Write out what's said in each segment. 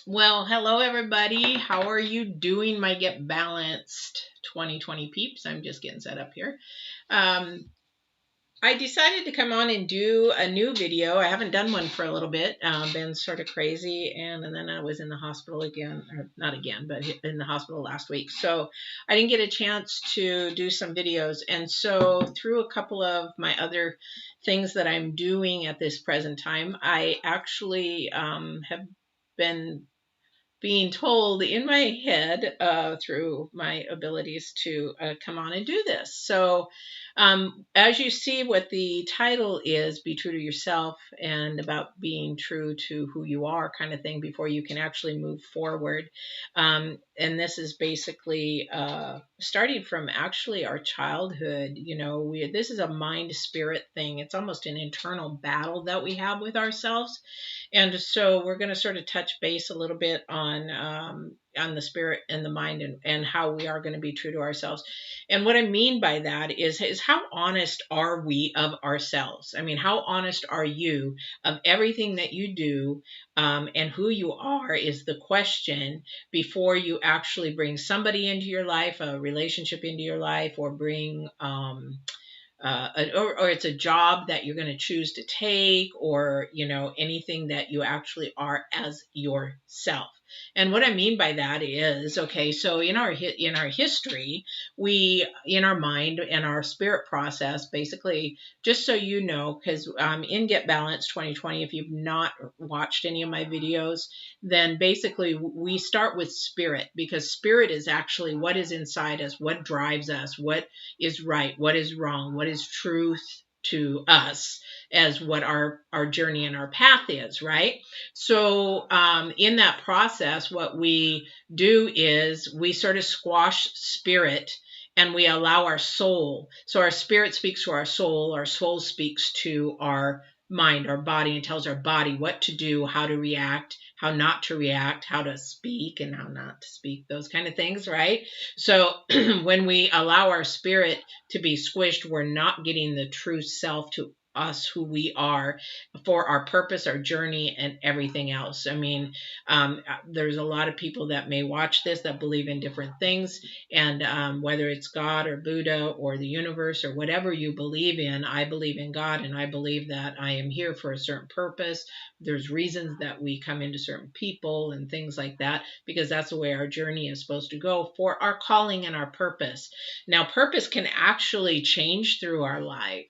Well, hello everybody. How are you doing, my Get Balanced 2020 peeps? I'm just getting set up here. Um, I decided to come on and do a new video. I haven't done one for a little bit. Been sort of crazy, and then I was in the hospital again, or not again, but in the hospital last week. So I didn't get a chance to do some videos, and so through a couple of my other things that I'm doing at this present time, I actually have been being told in my head through my abilities to come on and do this. So, as you see, what the title is, Be True to Yourself, and about being true to who you are, kind of thing, before you can actually move forward. And this is basically starting from actually our childhood. This is a mind spirit thing, it's almost an internal battle that we have with ourselves. And so we're going to sort of touch base a little bit on the spirit and the mind, and how we are going to be true to ourselves. And what I mean by that is how honest are we of ourselves? I mean, how honest are you of everything that you do, and who you are is the question before you actually bring somebody into your life, a relationship into your life, or bring or it's a job that you're going to choose to take, or anything that you actually are as yourself. And what I mean by that is, okay, so in our history, we, in our mind and our spirit process, basically, just so you know, because in Get Balanced 2020, if you've not watched any of my videos, then basically we start with spirit, because spirit is actually what is inside us, what drives us, what is right, what is wrong, what is truth to us, as what our journey and our path is, right? So in that process, what we do is we sort of squash spirit, and we allow our soul. So our spirit speaks to our soul speaks to our mind, our body, and tells our body what to do, how to react, how not to react, how to speak and how not to speak, those kind of things, right? So when we allow our spirit to be squished, we're not getting the true self to us, who we are, for our purpose, our journey, and everything else. I mean, there's a lot of people that may watch this that believe in different things, and whether it's God or Buddha or the universe or whatever you believe in, I believe in God, and I believe that I am here for a certain purpose. There's reasons that we come into certain people and things like that, because that's the way our journey is supposed to go, for our calling and our purpose. Now, purpose can actually change through our life,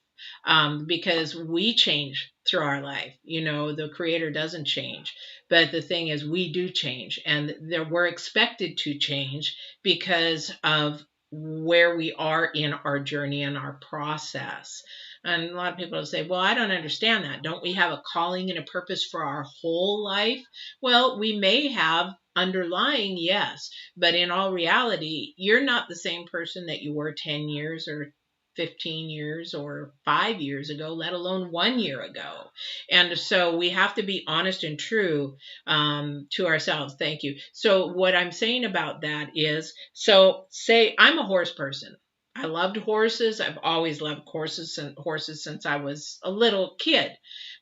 because we change through our life. The creator doesn't change, but the thing is, we do change, and we're expected to change because of where we are in our journey and our process. And a lot of people say, well, I don't understand that. Don't we have a calling and a purpose for our whole life? Well, we may have underlying, yes, but in all reality, you're not the same person that you were 10 years or 15 years or 5 years ago, let alone 1 year ago. And so we have to be honest and true to ourselves. Thank you. So what I'm saying about that is, so say I'm a horse person. I loved horses. I've always loved horses since I was a little kid.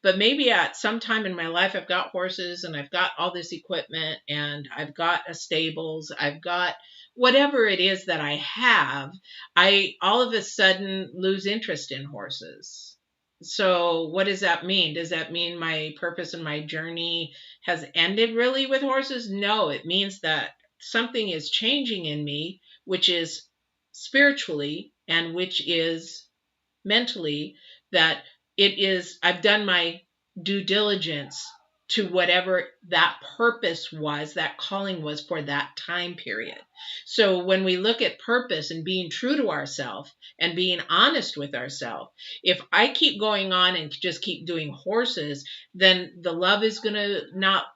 But maybe at some time in my life, I've got horses and I've got all this equipment and I've got a stables. I've got whatever it is that I have. I all of a sudden lose interest in horses. So what does that mean? Does that mean my purpose and my journey has ended really with horses? No, it means that something is changing in me, which is spiritually and which is mentally, that I've done my due diligence to whatever that purpose was, that calling was for that time period. So when we look at purpose and being true to ourselves and being honest with ourselves, if I keep going on and just keep doing horses, then the love is going to not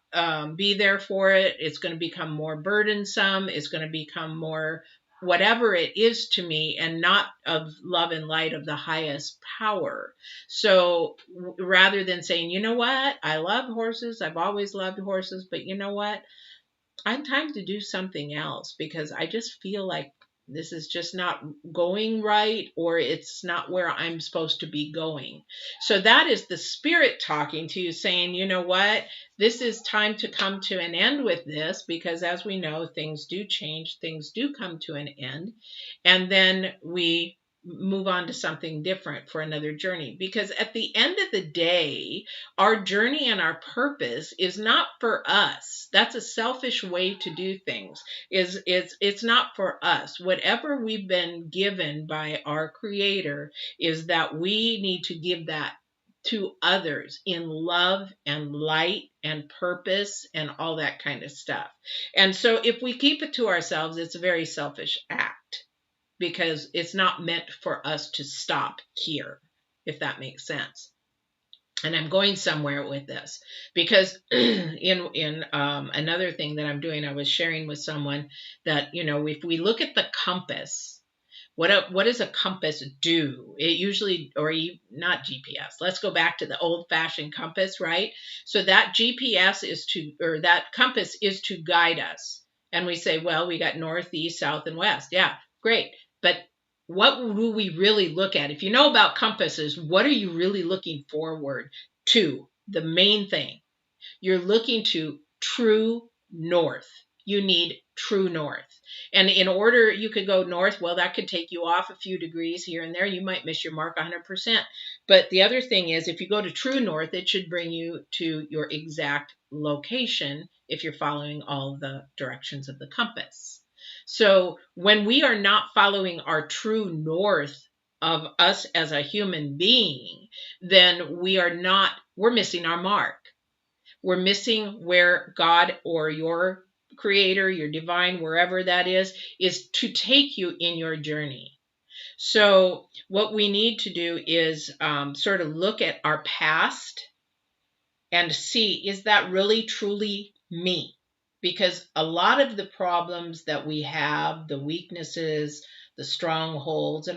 be there for it. It's going to become more burdensome. It's going to become more whatever it is to me, and not of love and light of the highest power. So rather than saying, you know what, I love horses, I've always loved horses, but you know what, I'm time to do something else, because I just feel like This is just not going right, or it's not where I'm supposed to be going. So that is the spirit talking to you, saying, you know what, this is time to come to an end with this, because as we know, things do change, things do come to an end, and then we move on to something different for another journey. Because at the end of the day, our journey and our purpose is not for us. That's a selfish way to do things. It's not for us. Whatever we've been given by our creator is that we need to give that to others in love and light and purpose and all that kind of stuff. And so if we keep it to ourselves, it's a very selfish act, because it's not meant for us to stop here, if that makes sense. And I'm going somewhere with this, because in another thing that I'm doing, I was sharing with someone that, if we look at the compass, what does a compass do? It usually, or not GPS. Let's go back to the old-fashioned compass, right? So that GPS is to, or that compass is to guide us. And we say, well, we got north, east, south, and west. Yeah, great. But what do we really look at? If you know about compasses, what are you really looking forward to? The main thing. You're looking to true north. You need true north. And in order you could go north, well, that could take you off a few degrees here and there. You might miss your mark 100%. But the other thing is, if you go to true north, it should bring you to your exact location if you're following all the directions of the compass. So when we are not following our true north of us as a human being, then we're missing our mark. We're missing where God or your creator, your divine, wherever that is to take you in your journey. So what we need to do is sort of look at our past and see, is that really truly me? Because a lot of the problems that we have, the weaknesses, the strongholds, and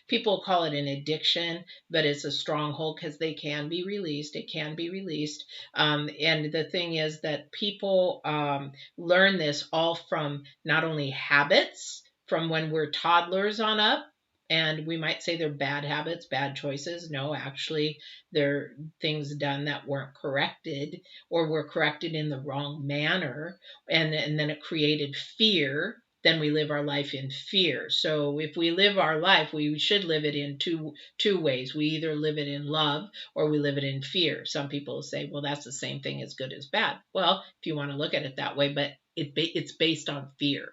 people call it an addiction, but it's a stronghold because they can be released. It can be released. And the thing is that people learn this all from not only habits from when we're toddlers on up, and we might say they're bad habits, bad choices. No, actually, they're things done that weren't corrected, or were corrected in the wrong manner. And then it created fear. Then we live our life in fear. So if we live our life, we should live it in two ways. We either live it in love or we live it in fear. Some people say, well, that's the same thing as good as bad. Well, if you want to look at it that way, but it's based on fear.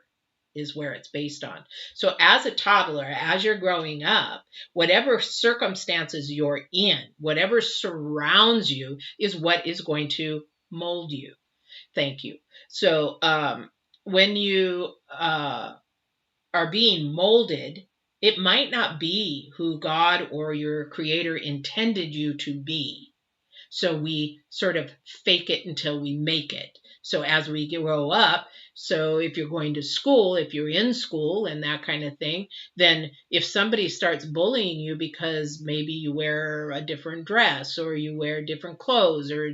Is where it's based on. So as a toddler, as you're growing up, whatever circumstances you're in, whatever surrounds you is what is going to mold you. Thank you. So when you are being molded, it might not be who God or your creator intended you to be. So we sort of fake it until we make it. So as we grow up, so if you're going to school, if you're in school and that kind of thing, then if somebody starts bullying you because maybe you wear a different dress or you wear different clothes or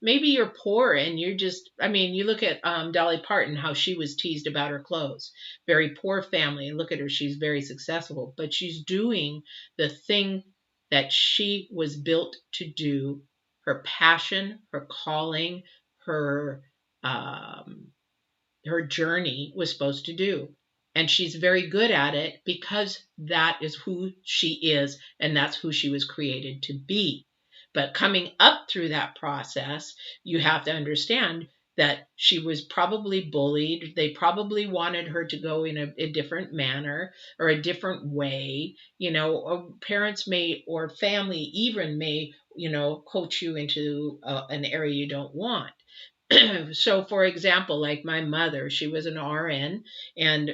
maybe you're poor and you're you look at Dolly Parton, how she was teased about her clothes. Very poor family. And look at her. She's very successful, but she's doing the thing that she was built to do. Her passion, her calling, her journey was supposed to do. And she's very good at it because that is who she is and that's who she was created to be. But coming up through that process, you have to understand that she was probably bullied. They probably wanted her to go in a different manner or a different way. Or parents may, or family even may, coach you into an area you don't want. So, for example, like my mother, she was an RN, and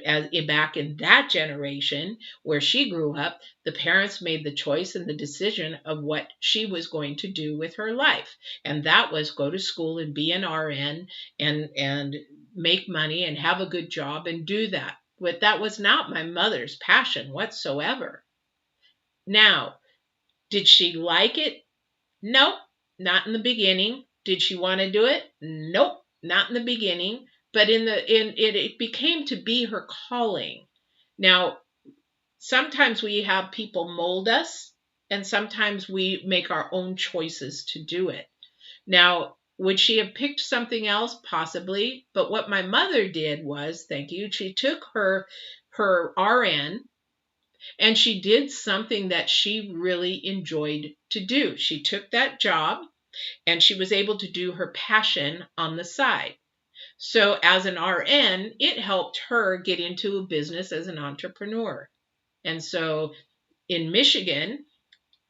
back in that generation where she grew up, the parents made the choice and the decision of what she was going to do with her life, and that was go to school and be an RN and make money and have a good job and do that. But that was not my mother's passion whatsoever. Now, did she like it? Nope, not in the beginning. Did she want to do it? Nope, not in the beginning. But it became to be her calling. Now, sometimes we have people mold us, and sometimes we make our own choices to do it. Now, would she have picked something else? Possibly. But what my mother did was, thank you, she took her RN and she did something that she really enjoyed to do. She took that job and she was able to do her passion on the side. So as an RN, it helped her get into a business as an entrepreneur. And so in Michigan,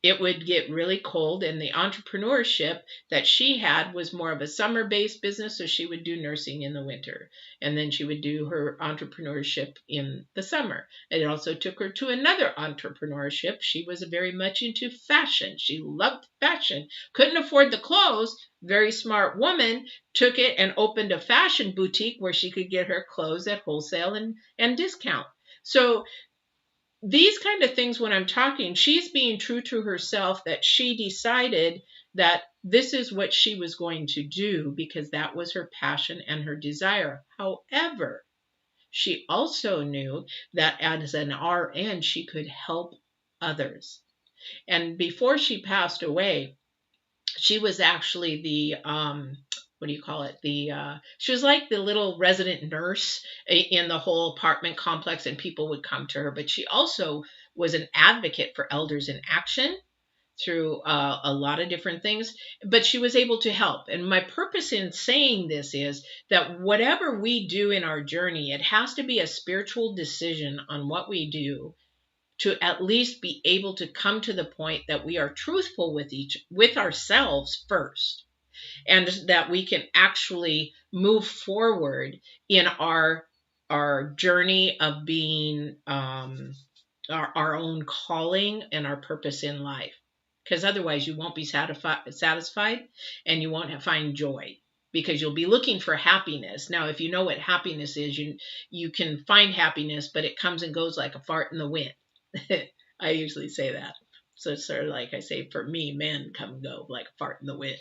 it would get really cold, and the entrepreneurship that she had was more of a summer-based business, so she would do nursing in the winter, and then she would do her entrepreneurship in the summer. It also took her to another entrepreneurship. She was very much into fashion. She loved fashion, couldn't afford the clothes. Very smart woman, took it and opened a fashion boutique where she could get her clothes at wholesale and discount. So these kind of things, when I'm talking, she's being true to herself, that she decided that this is what she was going to do because that was her passion and her desire. However, she also knew that as an RN, she could help others. And before she passed away, she was actually the what do you call it, the she was like the little resident nurse in the whole apartment complex, and people would come to her. But she also was an advocate for elders in action through a lot of different things, but she was able to help. And my purpose in saying this is that whatever we do in our journey, it has to be a spiritual decision on what we do, to at least be able to come to the point that we are truthful with ourselves first, and that we can actually move forward in our journey of being our own calling and our purpose in life. Because otherwise you won't be satisfied, and you won't find joy, because you'll be looking for happiness. Now, if you know what happiness is, you can find happiness, but it comes and goes like a fart in the wind. I usually say that. So it's sort of like I say, for me, men come and go like a fart in the wind.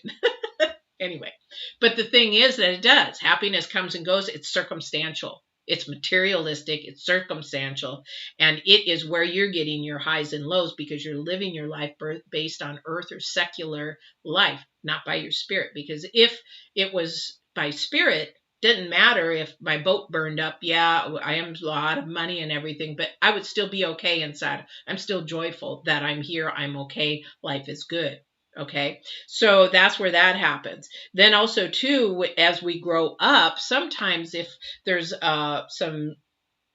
Anyway, but the thing is that it does. Happiness comes and goes. It's circumstantial. It's materialistic. It's circumstantial. And it is where you're getting your highs and lows, because you're living your life based on earth or secular life, not by your spirit. Because if it was by spirit, didn't matter if my boat burned up. Yeah, I am a lot of money and everything, but I would still be okay inside. I'm still joyful that I'm here. I'm okay. Life is good. Okay. So that's where that happens. Then also too, as we grow up, sometimes if there's some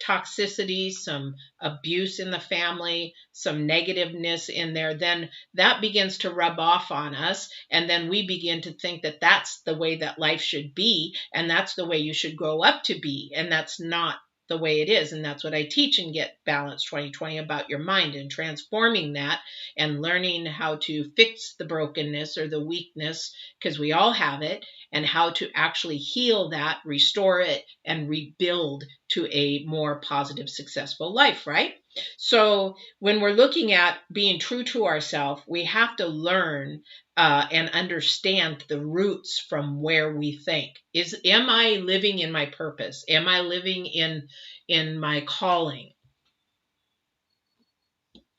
toxicity, some abuse in the family, some negativeness in there, then that begins to rub off on us. And then we begin to think that that's the way that life should be. And that's the way you should grow up to be. And that's not the way it is. And that's what I teach in Get Balanced 2020 about your mind, and transforming that and learning how to fix the brokenness or the weakness, because we all have it, and how to actually heal that, restore it, and rebuild to a more positive, successful life, right? So when we're looking at being true to ourselves, we have to learn and understand the roots from where we think. Am I living in my purpose? Am I living in my calling?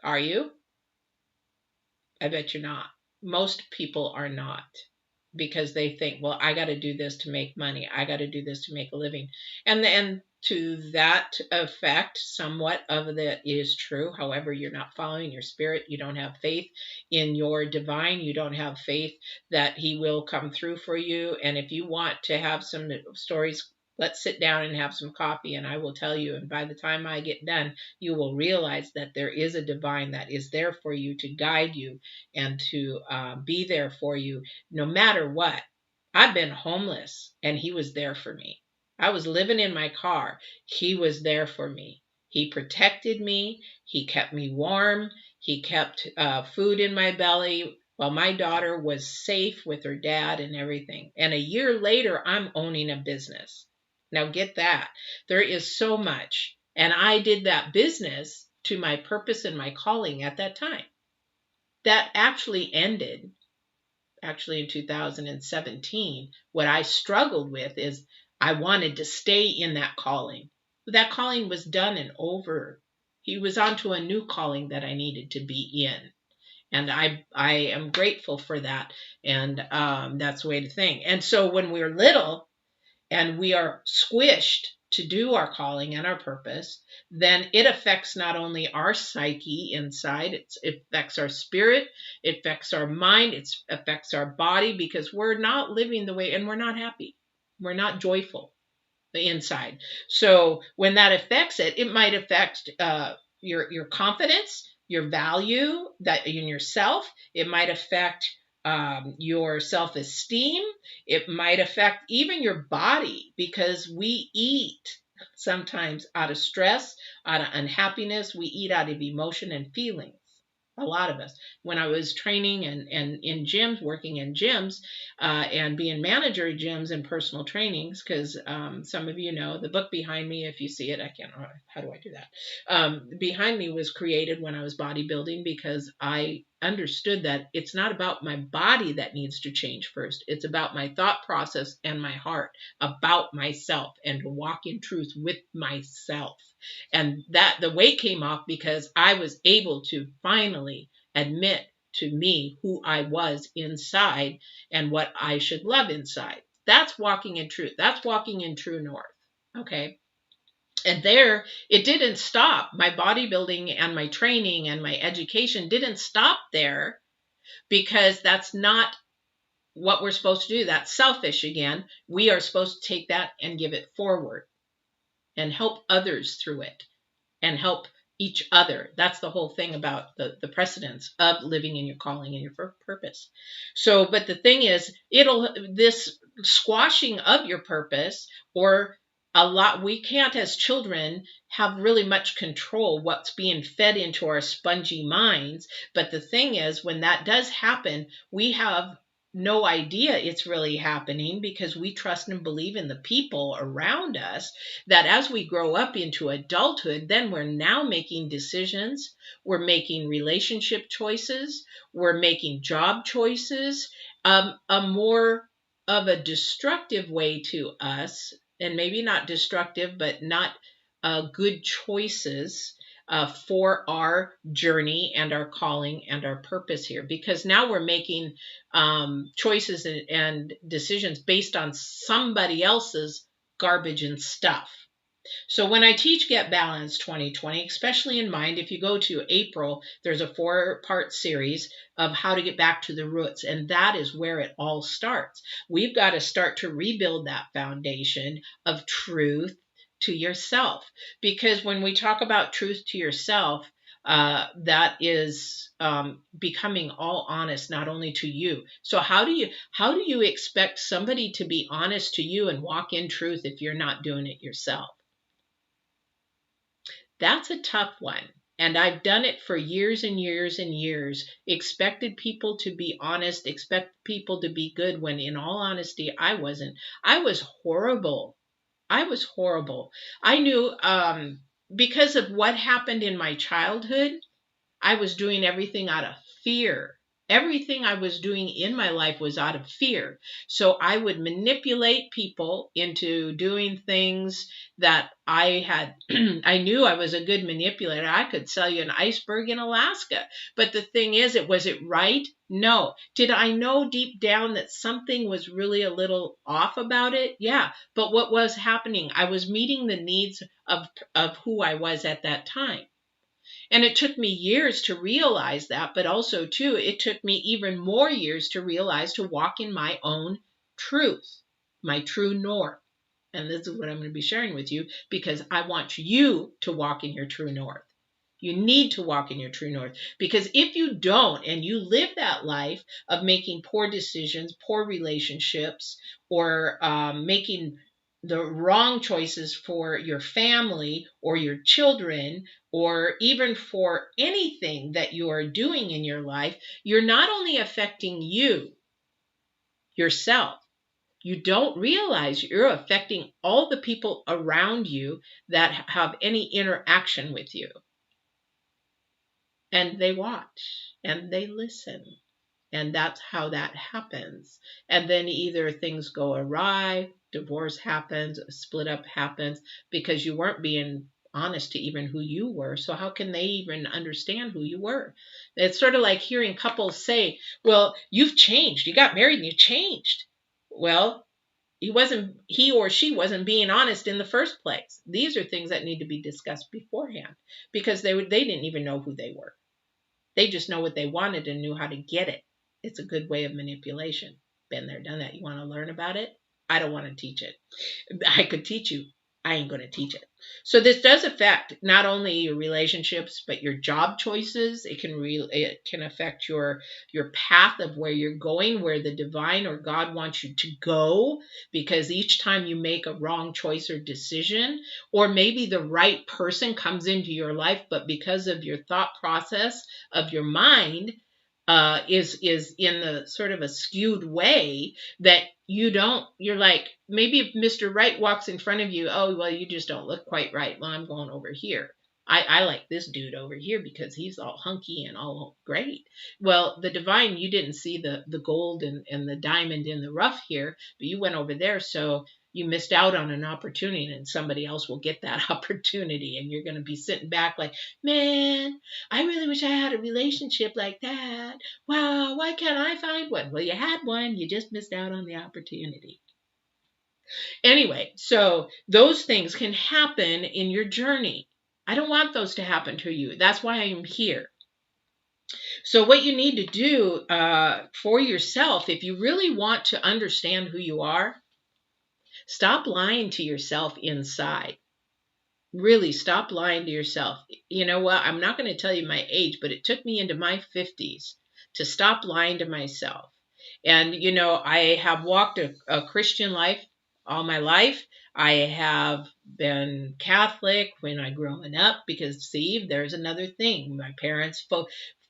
Are you? I bet you're not. Most people are not, because they think, well, I got to do this to make money. I got to do this to make a living. And to that effect, somewhat of that is true. However, you're not following your spirit. You don't have faith in your divine. You don't have faith that he will come through for you. And if you want to have some stories, let's sit down and have some coffee, and I will tell you. And by the time I get done, you will realize that there is a divine that is there for you to guide you and to be there for you no matter what. I've been homeless, and he was there for me. I was living in my car. He was there for me. He protected me. He kept me warm. He kept food in my belly while my daughter was safe with her dad and everything. And a year later, I'm owning a business. Now get that. There is so much. And I did that business to my purpose and my calling at that time. That actually ended in 2017. What I struggled with is I wanted to stay in that calling. That calling was done and over. He was onto a new calling that I needed to be in. And I am grateful for that. And that's the way to think. And so when we're little and we are squished to do our calling and our purpose, then it affects not only our psyche inside, it affects our spirit, it affects our mind, it affects our body, because we're not living the way, and we're not happy. We're not joyful the inside. So when that affects it, it might affect your confidence, your value that in yourself. It might affect your self-esteem. It might affect even your body, because we eat sometimes out of stress, out of unhappiness. We eat out of emotion and feelings. A lot of us. When I was training and in gyms, working in gyms, and being manager of gyms and personal trainings, because some of you know the book behind me, if you see it, I can't, how do I do that? Behind me was created when I was bodybuilding, because I understood that it's not about my body that needs to change first. It's about my thought process and my heart, about myself, and to walk in truth with myself. And that the weight came off because I was able to finally admit to me who I was inside and what I should love inside. That's walking in truth. That's walking in true north. Okay. And there, it didn't stop. My bodybuilding and my training and my education didn't stop there, because that's not what we're supposed to do. That's selfish again. We are supposed to take that and give it forward and help others through it and help each other. That's the whole thing about the precedence of living in your calling and your purpose. So, but the thing is, this squashing of your purpose, or a lot, we can't as children have really much control what's being fed into our spongy minds. But the thing is, when that does happen, we have no idea it's really happening, because we trust and believe in the people around us, that as we grow up into adulthood, then we're now making decisions, we're making relationship choices, we're making job choices, a more of a destructive way to us, and maybe not destructive, but not good choices for our journey and our calling and our purpose here, because now we're making choices and decisions based on somebody else's garbage and stuff. So when I teach Get Balanced 2020, especially in mind, if you go to April, there's a 4-part series of how to get back to the roots. And that is where it all starts. We've got to start to rebuild that foundation of truth to yourself. Because when we talk about truth to yourself, that is becoming all honest, not only to you. So how do you expect somebody to be honest to you and walk in truth if you're not doing it yourself? That's a tough one. And I've done it for years and years and years. Expected people to be honest, expect people to be good, when in all honesty, I wasn't. I was horrible. I was horrible. I knew because of what happened in my childhood, I was doing everything out of fear. Everything I was doing in my life was out of fear. So I would manipulate people into doing things that I had. I knew I was a good manipulator. I could sell you an iceberg in Alaska. But the thing is, was it right? No. Did I know deep down that something was really a little off about it? Yeah. But what was happening? I was meeting the needs of who I was at that time. And it took me years to realize that, but also, too, it took me even more years to realize, to walk in my own truth, my true north. And this is what I'm going to be sharing with you, because I want you to walk in your true north. You need to walk in your true north, because if you don't, and you live that life of making poor decisions, poor relationships, or making the wrong choices for your family or your children, or even for anything that you are doing in your life, you're not only affecting yourself, you don't realize you're affecting all the people around you that have any interaction with you. And they watch and they listen. And that's how that happens. And then either things go awry, divorce happens, a split up happens because you weren't being honest to even who you were. So how can they even understand who you were? It's sort of like hearing couples say, well, you've changed. You got married and you changed. Well, he or she wasn't being honest in the first place. These are things that need to be discussed beforehand because they didn't even know who they were. They just know what they wanted and knew how to get it. It's a good way of manipulation. Been there, done that. You want to learn about it? I don't want to teach it. I could teach you. I ain't going to teach it. So this does affect not only your relationships, but your job choices. It can affect your path of where you're going, where the divine or God wants you to go, because each time you make a wrong choice or decision, or maybe the right person comes into your life, but because of your thought process of your mind, is in the sort of a skewed way that you're like, maybe if Mr. Right walks in front of you, oh, well, you just don't look quite right. Well, I'm going over here. I like this dude over here because he's all hunky and all great. Well, the divine, you didn't see the gold and the diamond in the rough here, but you went over there. So you missed out on an opportunity and somebody else will get that opportunity. And you're going to be sitting back like, man, I really wish I had a relationship like that. Wow, why can't I find one? Well, you had one. You just missed out on the opportunity. Anyway, so those things can happen in your journey. I don't want those to happen to you. That's why I'm here. So what you need to do for yourself, if you really want to understand who you are, stop lying to yourself inside. Really stop lying to yourself. You know what? I'm not going to tell you my age, but it took me into my 50s to stop lying to myself. And, I have walked a Christian life all my life. I have been Catholic when I growing up because, see, there's another thing. My parents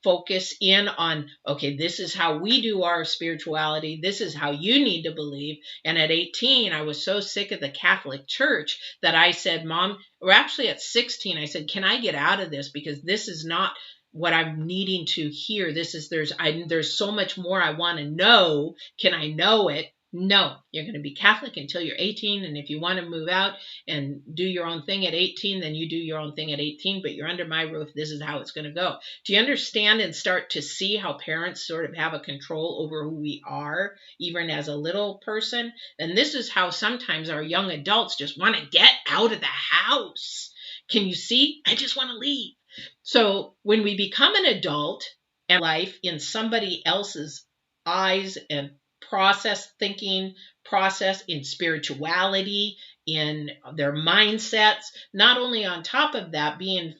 focus in on, okay, this is how we do our spirituality. This is how you need to believe. And at 18, I was so sick of the Catholic Church that I said, Mom, or actually at 16, I said, can I get out of this? Because this is not what I'm needing to hear. There's so much more I want to know. Can I know it? No, you're going to be Catholic until you're 18. And if you want to move out and do your own thing at 18, then you do your own thing at 18, but you're under my roof. This is how it's going to go. Do you understand and start to see how parents sort of have a control over who we are, even as a little person? And this is how sometimes our young adults just want to get out of the house. Can you see? I just want to leave. So when we become an adult and life in somebody else's eyes and process in spirituality, in their mindsets, not only on top of that being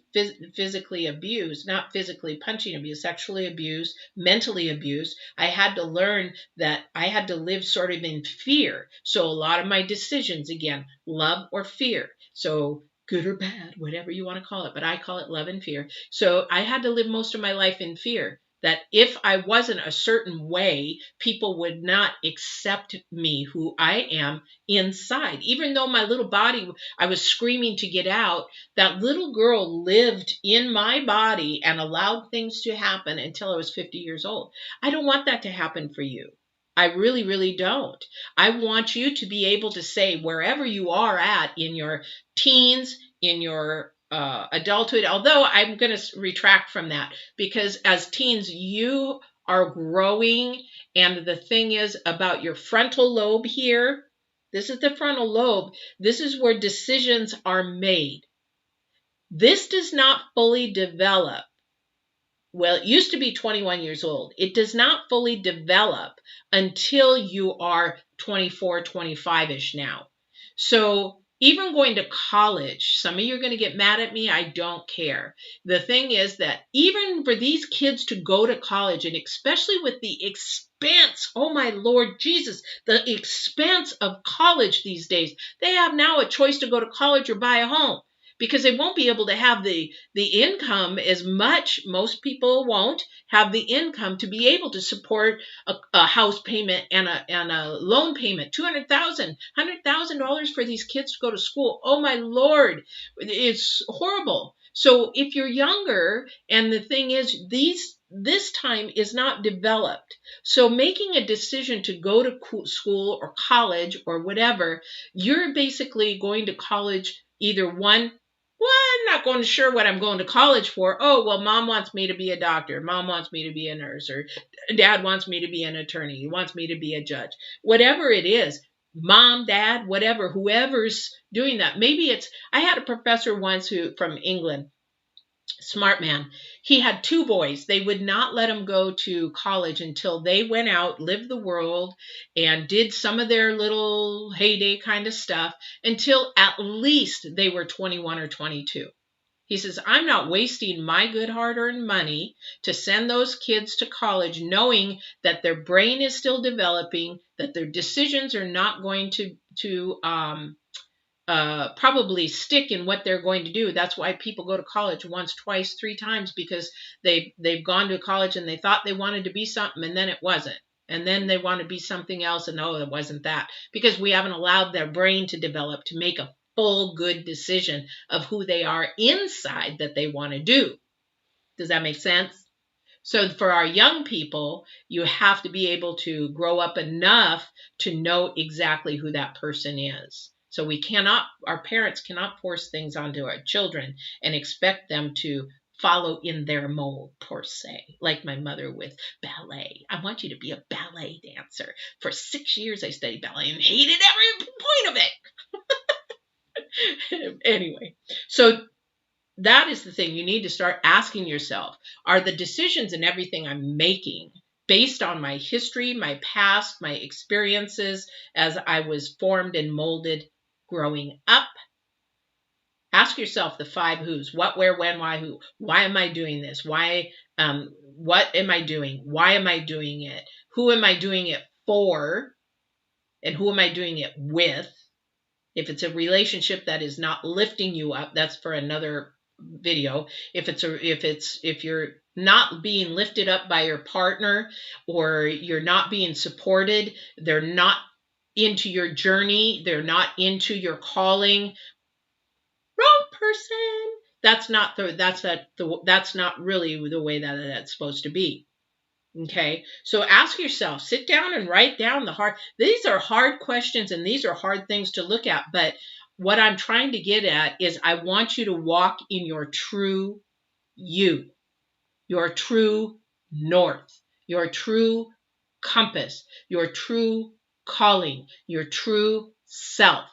physically abused, not physically punching abused, sexually abused, mentally abused, I had to learn that I had to live sort of in fear. So a lot of my decisions, again, love or fear. So good or bad, whatever you want to call it, but I call it love and fear. So I had to live most of my life in fear that if I wasn't a certain way, people would not accept me, who I am inside. Even though my little body, I was screaming to get out, that little girl lived in my body and allowed things to happen until I was 50 years old. I don't want that to happen for you. I really, really don't. I want you to be able to say wherever you are at in your teens, in your adulthood, although I'm going to retract from that because as teens, you are growing. And the thing is about your frontal lobe here. This is the frontal lobe. This is where decisions are made. This does not fully develop. Well, it used to be 21 years old. It does not fully develop until you are 24, 25-ish now. So even going to college, some of you are going to get mad at me. I don't care. The thing is that even for these kids to go to college, and especially with the expanse, oh my Lord Jesus, the expanse of college these days, they have now a choice to go to college or buy a home. Because they won't be able to have the income as much. Most people won't have the income to be able to support a house payment and a loan payment. $200,000, $100,000 for these kids to go to school. Oh my Lord, it's horrible. So if you're younger, and the thing is, this time is not developed. So making a decision to go to school or college or whatever, you're basically going to college either one, well, I'm not going sure what I'm going to college for. Oh, well, mom wants me to be a doctor. Mom wants me to be a nurse, or dad wants me to be an attorney. He wants me to be a judge. Whatever it is, mom, dad, whatever, whoever's doing that. Maybe it's, I had a professor once who from England, smart man. He had two boys. They would not let him go to college until they went out, lived the world, and did some of their little heyday kind of stuff until at least they were 21 or 22. He says, I'm not wasting my good hard-earned money to send those kids to college knowing that their brain is still developing, that their decisions are not going to probably stick in what they're going to do. That's why people go to college once, twice, three times, because they've gone to college and they thought they wanted to be something and then it wasn't. And then they want to be something else and oh, it wasn't that. Because we haven't allowed their brain to develop to make a full good decision of who they are inside that they want to do. Does that make sense? So for our young people, you have to be able to grow up enough to know exactly who that person is. So our parents cannot force things onto our children and expect them to follow in their mold, per se. Like my mother with ballet. I want you to be a ballet dancer. For 6 years, I studied ballet and hated every point of it. Anyway, so that is the thing. You need to start asking yourself, are the decisions and everything I'm making based on my history, my past, my experiences as I was formed and molded growing up? Ask yourself the 5 who's: what, where, when, why, who. Why am I doing this? Why? What am I doing? Why am I doing it? Who am I doing it for? And who am I doing it with? If it's a relationship that is not lifting you up, that's for another video. If you're not being lifted up by your partner, or you're not being supported, they're not into your journey, they're not into your calling, wrong person. That's not really the way that that's supposed to be. Okay, so ask yourself, sit down and write down these are hard questions and these are hard things to look at. But what I'm trying to get at is I want you to walk in your true you, your true north, your true compass, your true calling, your true self.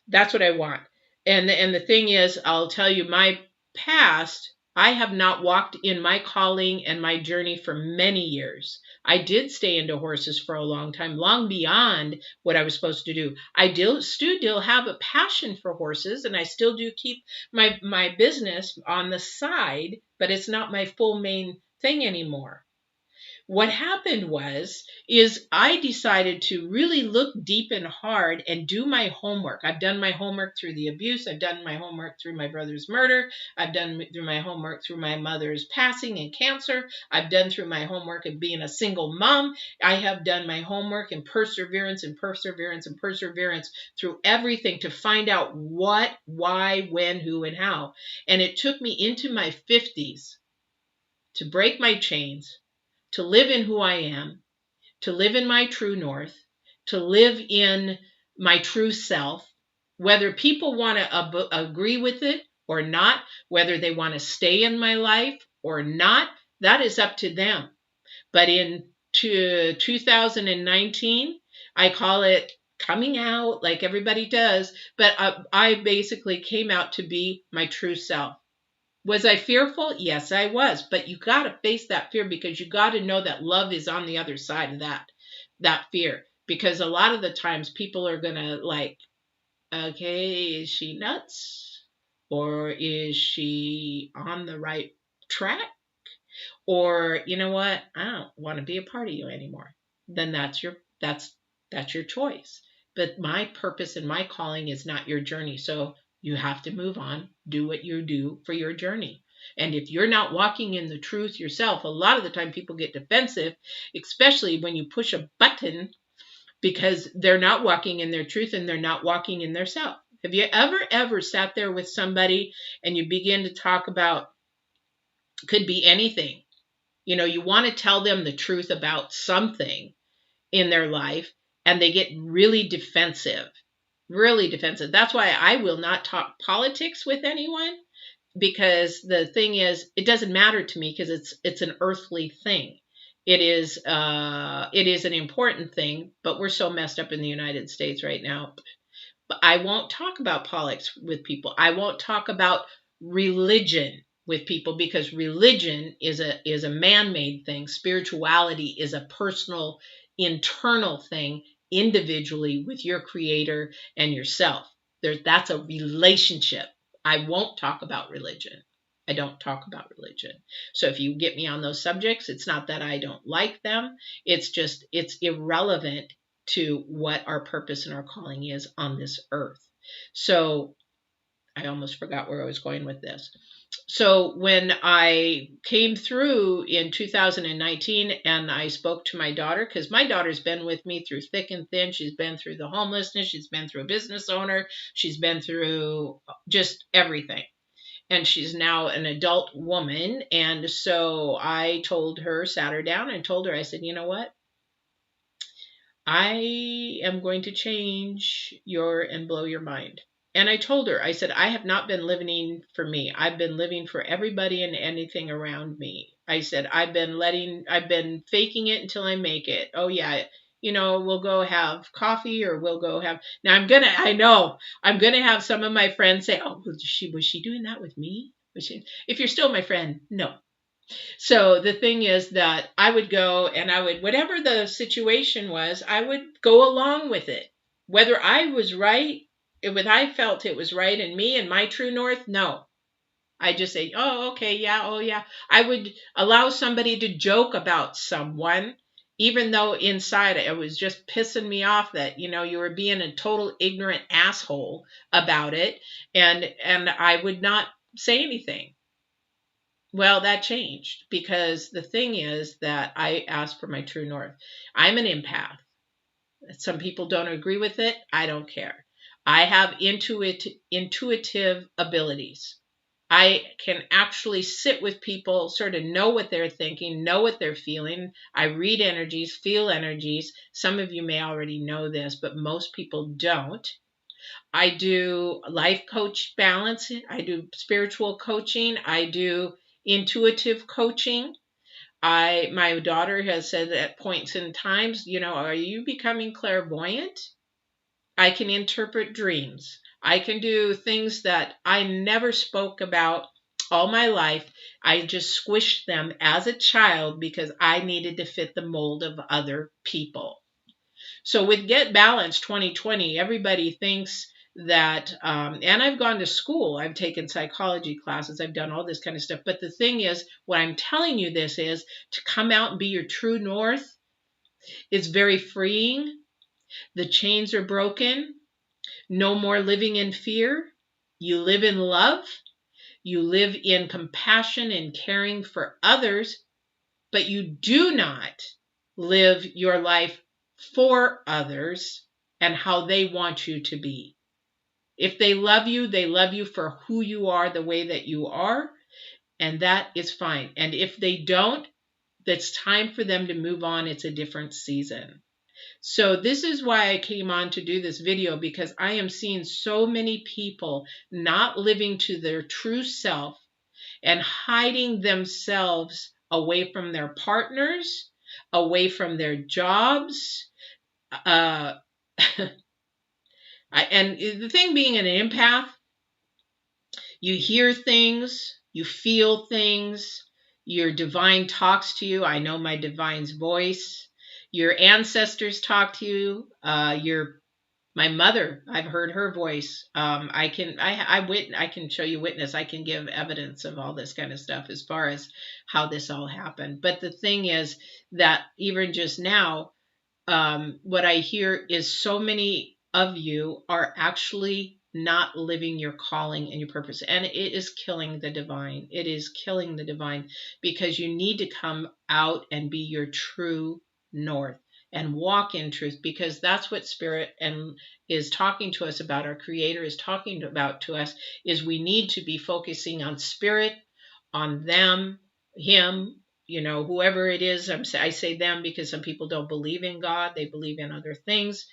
That's what I want. And the thing is, I'll tell you, my past, I have not walked in my calling and my journey for many years. I did stay into horses for a long time, long beyond what I was supposed to do. I still have a passion for horses, and I still do keep my business on the side, but it's not my full main thing anymore. What happened is I decided to really look deep and hard and do my homework. I've done my homework through the abuse. I've done my homework through my brother's murder. I've done through my homework through my mother's passing and cancer. I've done through my homework of being a single mom. I have done my homework and perseverance through everything to find out what, why, when, who, and how. And it took me into my 50s to break my chains, to live in who I am, to live in my true north, to live in my true self, whether people want to agree with it or not, whether they want to stay in my life or not, that is up to them. But in 2019, I call it coming out like everybody does, but I basically came out to be my true self. Was I fearful? Yes, I was. But you got to face that fear, because you got to know that love is on the other side of that fear. Because a lot of the times people are going to like, okay, is she nuts? Or is she on the right track? Or, you know what? I don't want to be a part of you anymore. Then that's your choice. But my purpose and my calling is not your journey. So you have to move on, do what you do for your journey. And if you're not walking in the truth yourself, a lot of the time people get defensive, especially when you push a button, because they're not walking in their truth and they're not walking in their self. Have you ever sat there with somebody and you begin to talk about, could be anything, You want to tell them the truth about something in their life, and they get really defensive. Really defensive. That's why I will not talk politics with anyone, because the thing is, it doesn't matter to me, because it's an earthly thing. It is an important thing, but we're so messed up in the United States right now. But I won't talk about politics with people. I won't talk about religion with people, because religion is a man-made thing. Spirituality is a personal, internal thing, individually with your creator and yourself. That's a relationship. I won't talk about religion. I don't talk about religion. So if you get me on those subjects, it's not that I don't like them. It's just, it's irrelevant to what our purpose and our calling is on this earth. So I almost forgot where I was going with this. So when I came through in 2019 and I spoke to my daughter, because my daughter's been with me through thick and thin. She's been through the homelessness. She's been through a business owner. She's been through just everything. And she's now an adult woman. And so I told her, sat her down and told her, I said, you know what? I am going to change and blow your mind. And I told her, I said, I have not been living for me. I've been living for everybody and anything around me. I said, I've been faking it until I make it. Oh yeah, we'll go have coffee, or we'll go have, now I know, I'm going to have some of my friends say, oh, was she doing that with me? If you're still my friend, no. So the thing is that I would go and whatever the situation was, I would go along with it. Whether I was right, whether I felt it was right in me and my true north, no. I just say, oh, okay, yeah, oh, yeah. I would allow somebody to joke about someone, even though inside it was just pissing me off that, you were being a total ignorant asshole about it. And I would not say anything. Well, that changed, because the thing is that I asked for my true north. I'm an empath. Some people don't agree with it. I don't care. I have intuitive abilities. I can actually sit with people, sort of know what they're thinking, know what they're feeling. I read energies, feel energies. Some of you may already know this, but most people don't. I do life coach balance. I do spiritual coaching. I do intuitive coaching. My daughter has said at points in times, are you becoming clairvoyant? I can interpret dreams. I can do things that I never spoke about all my life. I just squished them as a child because I needed to fit the mold of other people. So with Get Balanced 2020, everybody thinks that, and I've gone to school, I've taken psychology classes, I've done all this kind of stuff. But the thing is, what I'm telling you this is to come out and be your true north. It's very freeing. The chains are broken. No more living in fear. You live in love. You live in compassion and caring for others, but you do not live your life for others and how they want you to be. If they love you for who you are, the way that you are, and that is fine. And if they don't, it's time for them to move on. It's a different season. So this is why I came on to do this video, because I am seeing so many people not living to their true self and hiding themselves away from their partners, away from their jobs. And the thing being an empath, you hear things, you feel things, your divine talks to you. I know my divine's voice. Your ancestors talk to you. My mother, I've heard her voice. I can show you witness. I can give evidence of all this kind of stuff as far as how this all happened. But the thing is that even just now, what I hear is so many of you are actually not living your calling and your purpose. And it is killing the divine. It is killing the divine, because you need to come out and be your true north and walk in truth, because that's what spirit is talking to us about. Our creator is talking about to us, is we need to be focusing on spirit, on them, him, whoever it is, I say them because some people don't believe in God, they believe in other things.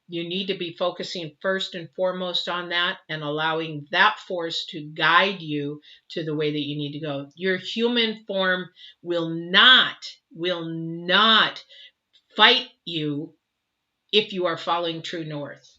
You need to be focusing first and foremost on that and allowing that force to guide you to the way that you need to go. Your human form will not fight you if you are following true north.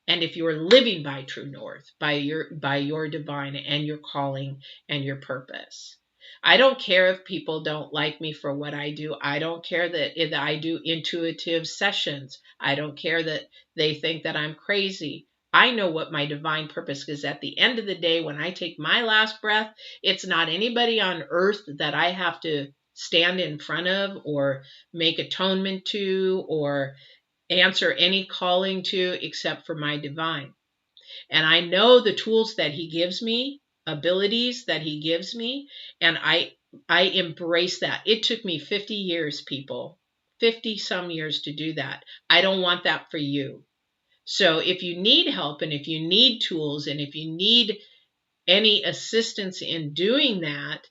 And if you are living by true north, by your divine and your calling and your purpose. I don't care if people don't like me for what I do. I don't care that if I do intuitive sessions. I don't care that they think that I'm crazy. I know what my divine purpose is. At the end of the day, when I take my last breath, it's not anybody on earth that I have to stand in front of or make atonement to or answer any calling to except for my divine. And I know the tools that he gives me, abilities that he gives me, and I embrace that. It took me 50 years, people, 50 some years to do that. I don't want that for you. So if you need help and if you need tools and if you need any assistance in doing that,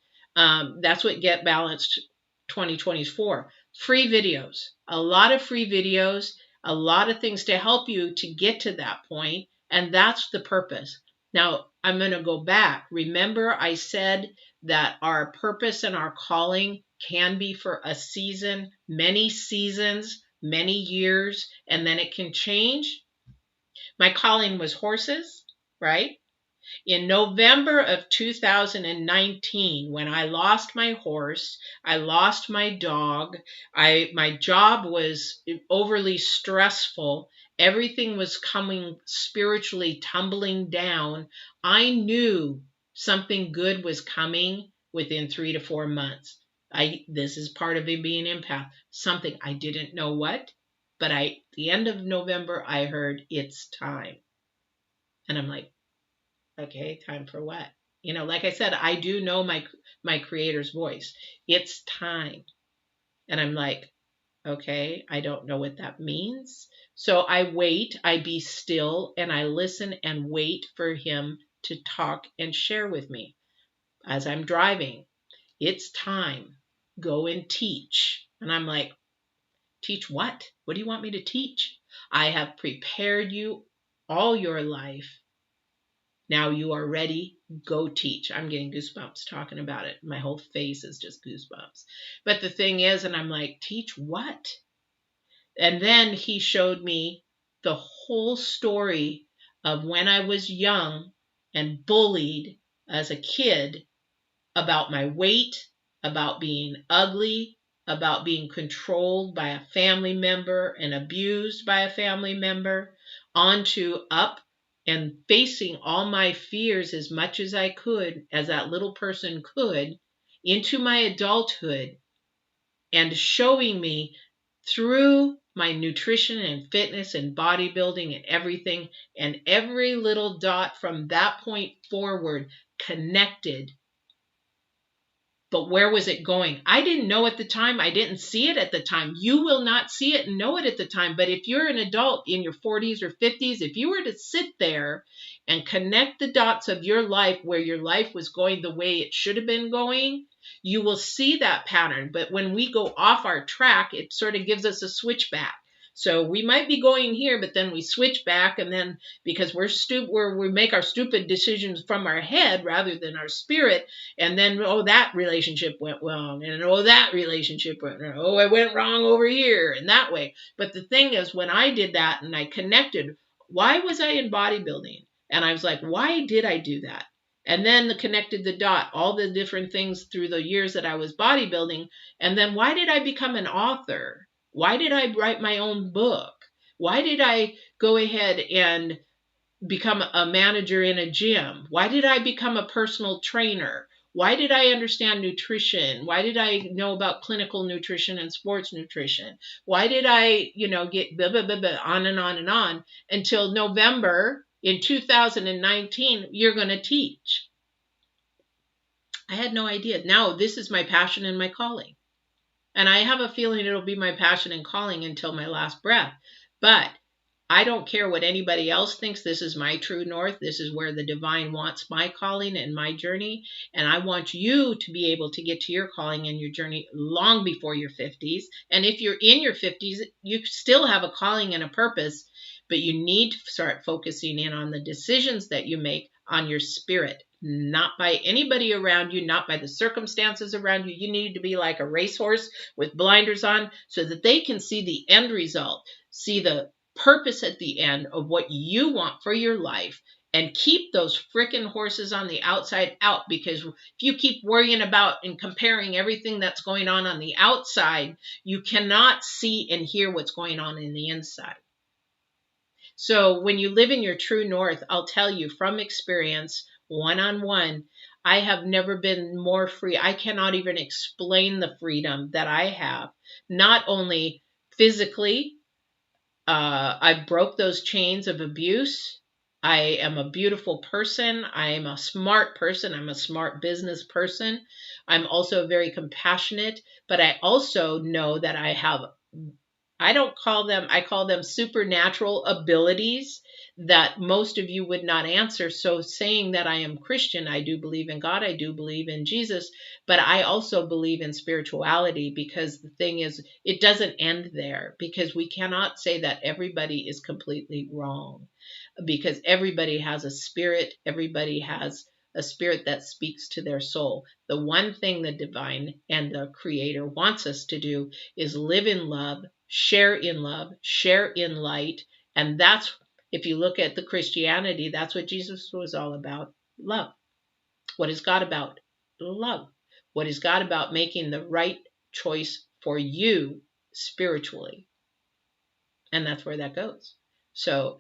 that's what Get Balanced 2024. Free videos, a lot of free videos, a lot of things to help you to get to that point, and that's the purpose. Now, I'm going to go back. Remember, I said that our purpose and our calling can be for a season, many seasons, many years, and then it can change. My calling was horses, right? In November of 2019, when I lost my horse, I lost my dog, my job was overly stressful, everything was coming spiritually tumbling down, I knew something good was coming within 3 to 4 months. This is part of it being an empath. Something I didn't know what, but the end of November, I heard it's time. And I'm like, okay, time for what? Like I said, I do know my creator's voice. It's time. And I'm like, okay, I don't know what that means. So I wait, I be still, and I listen and wait for him to talk and share with me as I'm driving. It's time. Go and teach. And I'm like, teach what? What do you want me to teach? I have prepared you all your life. Now you are ready, go teach. I'm getting goosebumps talking about it. My whole face is just goosebumps. But the thing is, and I'm like, teach what? And then he showed me the whole story of when I was young and bullied as a kid about my weight, about being ugly, about being controlled by a family member and abused by a family member, onto up and facing all my fears as much as I could, as that little person could, into my adulthood, and showing me through my nutrition and fitness and bodybuilding and everything, and every little dot from that point forward connected. But where was it going? I didn't know at the time. I didn't see it at the time. You will not see it and know it at the time. But if you're an adult in your 40s or 50s, if you were to sit there and connect the dots of your life where your life was going the way it should have been going, you will see that pattern. But when we go off our track, it sort of gives us a switchback. So we might be going here, but then we switch back, and then because we make our stupid decisions from our head rather than our spirit, and then that relationship went wrong, and that relationship went wrong. It went wrong over here and that way. But the thing is, when I did that and I connected, why was I in bodybuilding? And I was like, why did I do that? And then connected the dot, all the different things through the years that I was bodybuilding. And then why did I become an author? Why did I write my own book? Why did I go ahead and become a manager in a gym? Why did I become a personal trainer? Why did I understand nutrition? Why did I know about clinical nutrition and sports nutrition? Why did I, get blah, blah, blah, blah, on and on until November in 2019, you're going to teach. I had no idea. Now this is my passion and my calling. And I have a feeling it'll be my passion and calling until my last breath. But I don't care what anybody else thinks. This is my true north. This is where the divine wants my calling and my journey. And I want you to be able to get to your calling and your journey long before your 50s. And if you're in your 50s, you still have a calling and a purpose, but you need to start focusing in on the decisions that you make on your spirit, not by anybody around you, not by the circumstances around you. You need to be like a racehorse with blinders on so that they can see the end result, see the purpose at the end of what you want for your life, and keep those freaking horses on the outside out. Because if you keep worrying about and comparing everything that's going on the outside, you cannot see and hear what's going on in the inside. So when you live in your true north, I'll tell you from experience, one-on-one, I have never been more free. I cannot even explain the freedom that I have, not only physically. I broke those chains of abuse. I am a beautiful person. I am a smart person. I'm a smart business person. I'm also very compassionate, but I also know that I have, I don't call them, I call them supernatural abilities that most of you would not answer. So saying that I am Christian, I do believe in God, I do believe in Jesus, but I also believe in spirituality, because the thing is, it doesn't end there, because we cannot say that everybody is completely wrong, because everybody has a spirit, everybody has a spirit that speaks to their soul. The one thing the divine and the creator wants us to do is live in love, share in light. And that's, if you look at the Christianity, that's what Jesus was all about: love. What is God about? Love. What is God about? Making the right choice for you spiritually. And that's where that goes. So,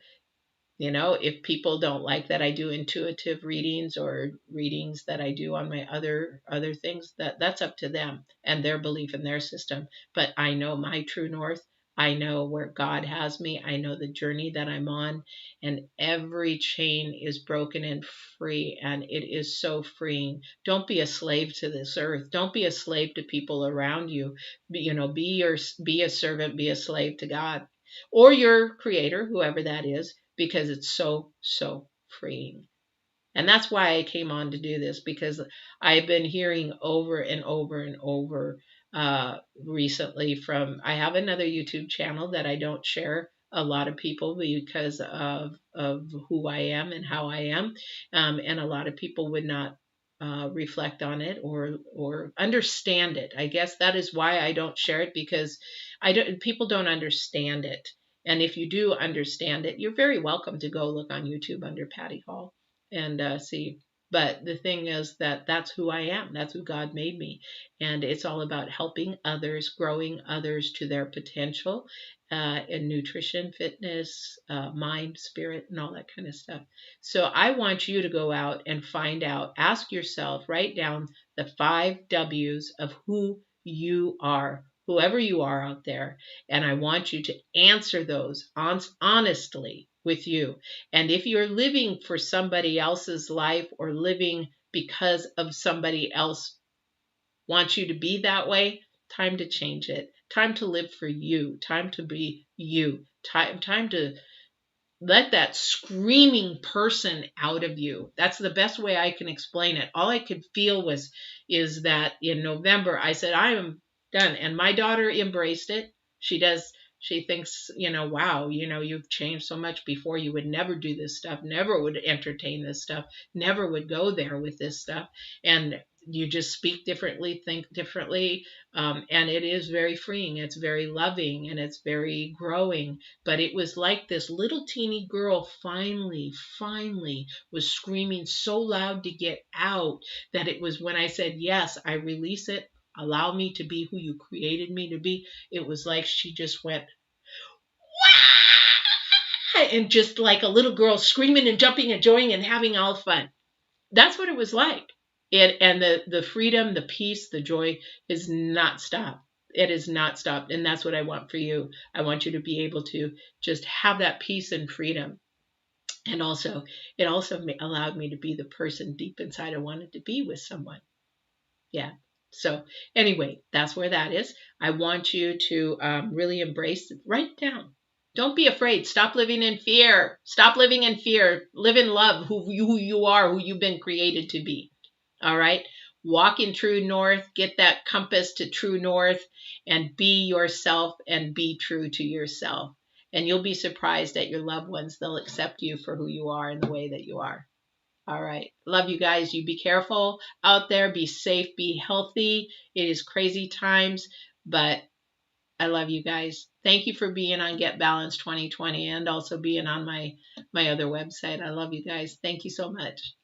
if people don't like that I do intuitive readings or readings that I do on my other things, that's up to them and their belief in their system. But I know my true north. I know where God has me. I know the journey that I'm on, and every chain is broken and free, and it is so freeing. Don't be a slave to this earth. Don't be a slave to people around you. Be a servant, be a slave to God or your creator, whoever that is, because it's so, so freeing. And that's why I came on to do this, because I've been hearing over and over and over recently from, I have another YouTube channel that I don't share a lot of people because of who I am and how I am. And a lot of people would not reflect on it or understand it. I guess that is why I don't share it, because people don't understand it. And if you do understand it, you're very welcome to go look on YouTube under Patty Hall and see. But the thing is that that's who I am. That's who God made me. And it's all about helping others, growing others to their potential in nutrition, fitness, mind, spirit, and all that kind of stuff. So I want you to go out and find out, ask yourself, write down the 5 W's of who you are, whoever you are out there. And I want you to answer those honestly with you. And if you're living for somebody else's life or living because of somebody else wants you to be that way, time to change it. Time to live for you. Time to be you. Time to let that screaming person out of you. That's the best way I can explain it. All I could feel is that in November, I said, I am done. And my daughter embraced it. She does. She thinks, wow, you've changed so much. Before you would never do this stuff, never would entertain this stuff, never would go there with this stuff. And you just speak differently, think differently. And it is very freeing. It's very loving, and it's very growing. But it was like this little teeny girl finally was screaming so loud to get out, that it was when I said, yes, I release it. Allow me to be who you created me to be. It was like she just went, Wah! And just like a little girl screaming and jumping and joying and having all fun. That's what it was like. And the freedom, the peace, the joy is not stopped. It is not stopped. And that's what I want for you. I want you to be able to just have that peace and freedom. And also, it also allowed me to be the person deep inside I wanted to be with someone. Yeah. So anyway, that's where that is. I want you to really embrace it. Write it down. Don't be afraid. Stop living in fear. Stop living in fear. Live in love, who you are, who you've been created to be. All right. Walk in true north. Get that compass to true north and be yourself and be true to yourself. And you'll be surprised at your loved ones. They'll accept you for who you are and the way that you are. All right. Love you guys. You be careful out there. Be safe. Be healthy. It is crazy times, but I love you guys. Thank you for being on Get Balanced 2020 and also being on my other website. I love you guys. Thank you so much.